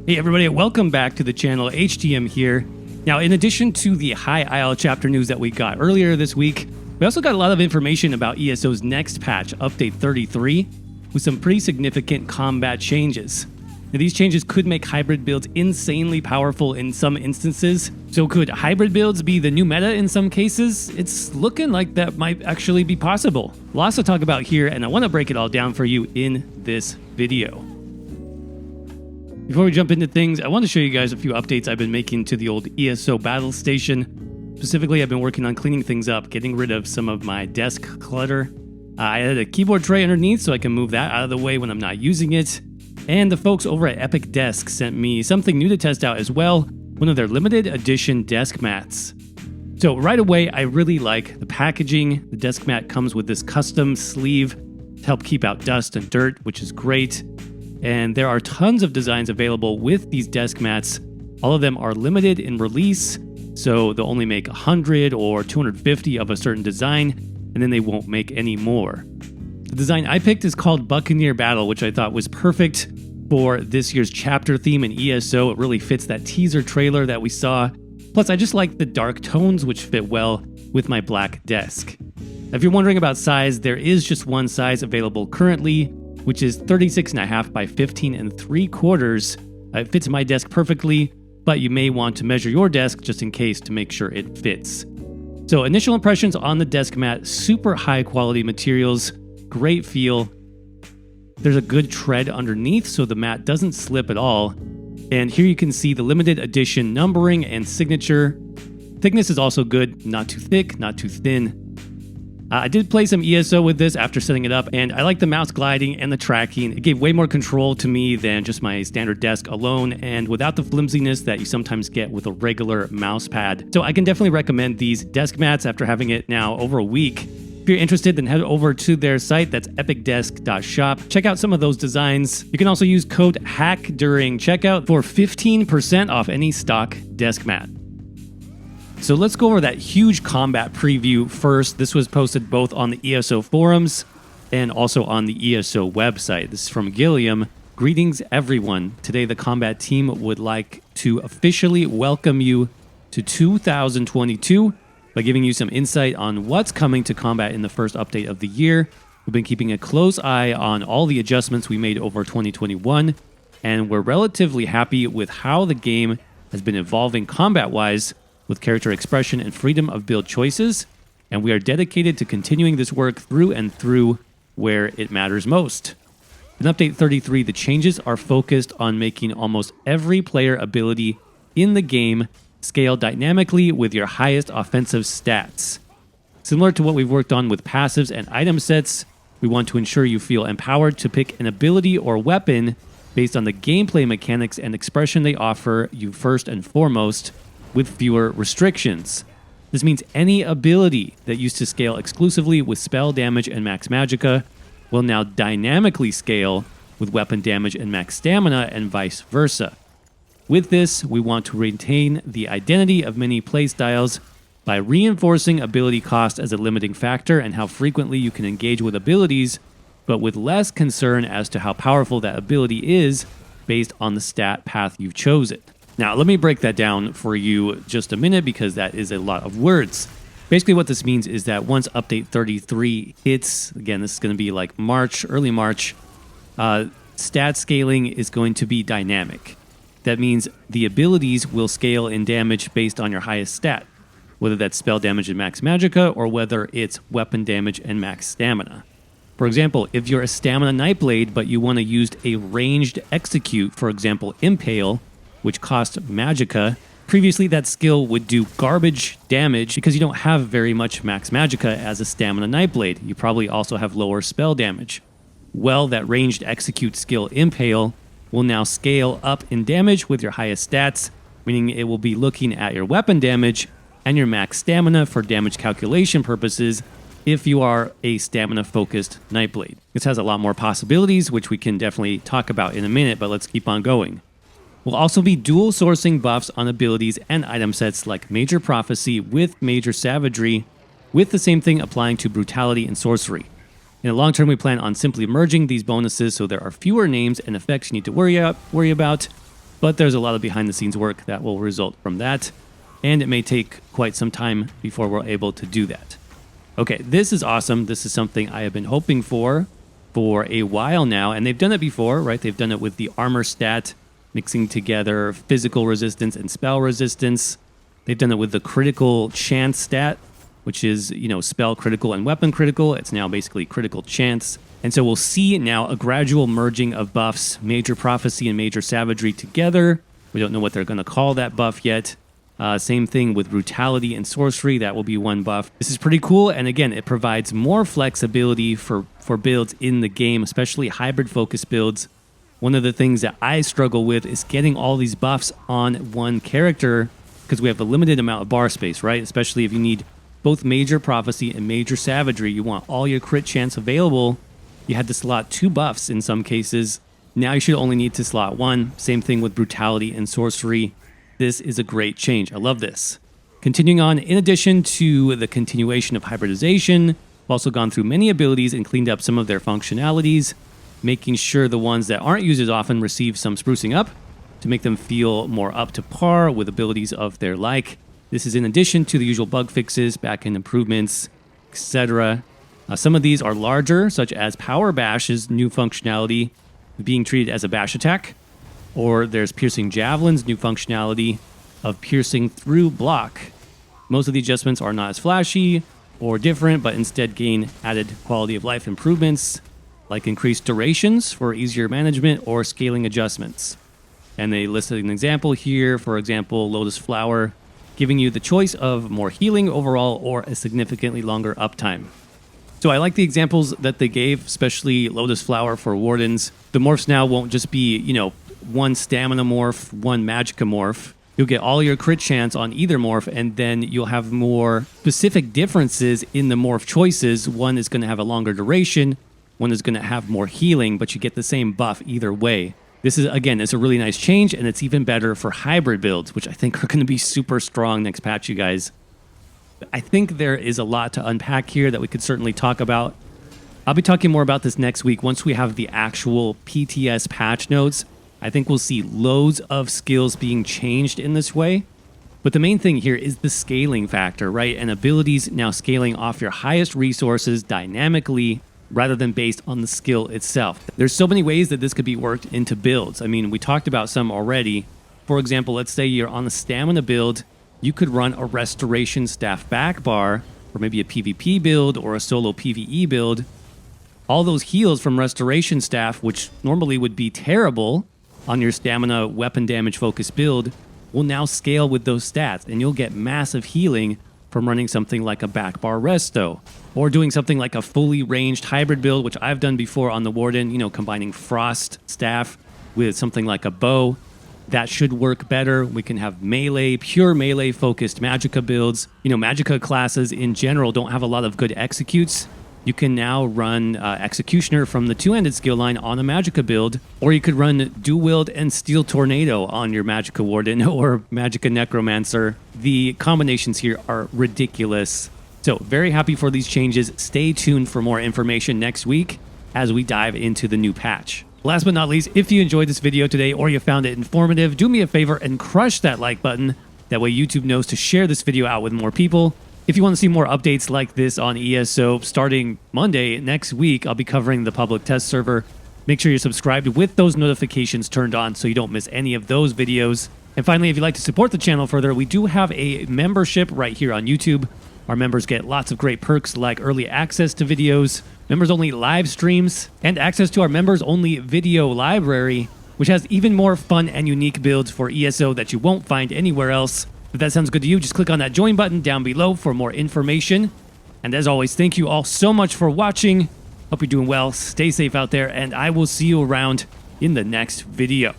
Hey everybody, welcome back to the channel. HTM here. Now, in addition to the High Isle chapter news that we got earlier this week, we also got a lot of information about ESO's next patch, Update 33, with some pretty significant combat changes. Now, these changes could make hybrid builds insanely powerful in some instances. So could hybrid builds be the new meta in some cases? It's looking like that might actually be possible. Lots to talk about here, and I want to break it all down for you in this video. Before we jump into things, I want to show you guys a few updates I've been making to the old ESO battle station. Specifically, I've been working on cleaning things up, getting rid of some of my desk clutter. I added a keyboard tray underneath so I can move that out of the way when I'm not using it. And the folks over at Epic Desk sent me something new to test out as well, one of their limited edition desk mats. So right away, I really like the packaging. The desk mat comes with this custom sleeve to help keep out dust and dirt, which is great. And there are tons of designs available with these desk mats. All of them are limited in release, so they'll only make 100 or 250 of a certain design, and then they won't make any more. The design I picked is called Buccaneer Battle, which I thought was perfect for this year's chapter theme in ESO. It really fits that teaser trailer that we saw. Plus, I just like the dark tones, which fit well with my black desk. If you're wondering about size, there is just one size available currently, which is 36.5 by 15.75. It fits my desk perfectly, but you may want to measure your desk just in case to make sure it fits. So initial impressions on the desk mat, super high quality materials, great feel. There's a good tread underneath so the mat doesn't slip at all. And here you can see the limited edition numbering and signature. Thickness is also good, not too thick, not too thin. I did play some ESO with this after setting it up, and I like the mouse gliding and the tracking. It gave way more control to me than just my standard desk alone, and without the flimsiness that you sometimes get with a regular mouse pad. So I can definitely recommend these desk mats after having it now over a week. If you're interested, then head over to their site. That's epicdesk.shop. Check out some of those designs. You can also use code HACK during checkout for 15% off any stock desk mat. So let's go over that huge combat preview first. This was posted both on the ESO forums and also on the ESO website. This is from Gilliam. Greetings, everyone. Today, the combat team would like to officially welcome you to 2022 by giving you some insight on what's coming to combat in the first update of the year. We've been keeping a close eye on all the adjustments we made over 2021, and we're relatively happy with how the game has been evolving combat-wise, with character expression and freedom of build choices, and we are dedicated to continuing this work through and through where it matters most. In Update 33, the changes are focused on making almost every player ability in the game scale dynamically with your highest offensive stats. Similar to what we've worked on with passives and item sets, we want to ensure you feel empowered to pick an ability or weapon based on the gameplay mechanics and expression they offer you first and foremost, with fewer restrictions. This means any ability that used to scale exclusively with spell damage and max magicka will now dynamically scale with weapon damage and max stamina and vice versa. With this, we want to retain the identity of many playstyles by reinforcing ability cost as a limiting factor and how frequently you can engage with abilities, but with less concern as to how powerful that ability is based on the stat path you've chosen. Now, let me break that down for you just a minute because that is a lot of words. Basically, what this means is that once Update 33 hits, again, this is going to be like March, early March, stat scaling is going to be dynamic. That means the abilities will scale in damage based on your highest stat, whether that's spell damage and max magicka or whether it's weapon damage and max stamina. For example, if you're a stamina Nightblade but you want to use a ranged execute, for example, Impale, which cost magicka, previously that skill would do garbage damage because you don't have very much max magicka as a stamina Nightblade. You probably also have lower spell damage. Well, that ranged execute skill Impale will now scale up in damage with your highest stats, meaning it will be looking at your weapon damage and your max stamina for damage calculation purposes if you are a stamina-focused Nightblade. This has a lot more possibilities, which we can definitely talk about in a minute, but let's keep on going. We'll also be dual sourcing buffs on abilities and item sets like Major Prophecy with Major Savagery, with the same thing applying to Brutality and Sorcery. In the long term, we plan on simply merging these bonuses so there are fewer names and effects you need to worry about, but there's a lot of behind the scenes work that will result from that, and it may take quite some time before we're able to do that. Okay, this is awesome. This is something I have been hoping for a while now, and they've done it before, right? They've done it with the armor stat, mixing together physical resistance and spell resistance. They've done it with the critical chance stat, which is, spell critical and weapon critical. It's now basically critical chance. And so we'll see now a gradual merging of buffs, Major Prophecy and Major Savagery together. We don't know what they're going to call that buff yet. Same thing with Brutality and Sorcery. That will be one buff. This is pretty cool. And again, it provides more flexibility for builds in the game, especially hybrid-focused builds. One of the things that I struggle with is getting all these buffs on one character because we have a limited amount of bar space, right? Especially if you need both Major Prophecy and Major Savagery. You want all your crit chance available. You had to slot 2 buffs in some cases. Now you should only need to slot 1. Same thing with Brutality and Sorcery. This is a great change. I love this. Continuing on, in addition to the continuation of hybridization, we've also gone through many abilities and cleaned up some of their functionalities, making sure the ones that aren't used as often receive some sprucing up to make them feel more up to par with abilities of their like. This is in addition to the usual bug fixes, backend improvements, etc. Some of these are larger, such as Power Bash's new functionality being treated as a bash attack, or there's Piercing Javelin's new functionality of piercing through block. Most of the adjustments are not as flashy or different, but instead gain added quality of life improvements, like increased durations for easier management or scaling adjustments. And they listed an example here, for example, Lotus Flower, giving you the choice of more healing overall or a significantly longer uptime. So I like the examples that they gave, especially Lotus Flower for Wardens. The morphs now won't just be, one stamina morph, one Magicka morph. You'll get all your crit chance on either morph, and then you'll have more specific differences in the morph choices. One is going to have a longer duration, one is going to have more healing, but you get the same buff either way. This is, again, it's a really nice change, and it's even better for hybrid builds, which I think are going to be super strong next patch, you guys. I think there is a lot to unpack here that we could certainly talk about. I'll be talking more about this next week once we have the actual PTS patch notes. I think we'll see loads of skills being changed in this way. But the main thing here is the scaling factor, right? And abilities now scaling off your highest resources dynamically rather than based on the skill itself. There's so many ways that this could be worked into builds. I mean, we talked about some already. For example, let's say you're on the stamina build. You could run a Restoration Staff back bar, or maybe a PvP build or a solo PvE build. All those heals from Restoration Staff, which normally would be terrible on your stamina weapon damage focused build, will now scale with those stats, and you'll get massive healing from running something like a back bar resto, or doing something like a fully ranged hybrid build, which I've done before on the Warden, combining Frost Staff with something like a bow. That should work better. We can have melee, pure melee focused Magicka builds. Magicka classes in general don't have a lot of good executes. You can now run Executioner from the two-handed skill line on a Magicka build, or you could run Dual Wield and Steel Tornado on your Magicka Warden or Magicka Necromancer. The combinations here are ridiculous. So very happy for these changes. Stay tuned for more information next week as we dive into the new patch. Last but not least, if you enjoyed this video today or you found it informative, do me a favor and crush that like button. That way YouTube knows to share this video out with more people. If you want to see more updates like this on ESO, starting Monday next week, I'll be covering the public test server. Make sure you're subscribed with those notifications turned on so you don't miss any of those videos. And finally, if you'd like to support the channel further, we do have a membership right here on YouTube. Our members get lots of great perks like early access to videos, members-only live streams, and access to our members-only video library, which has even more fun and unique builds for ESO that you won't find anywhere else. If that sounds good to you, just click on that join button down below for more information. And as always, thank you all so much for watching. Hope you're doing well, stay safe out there, and I will see you around in the next video.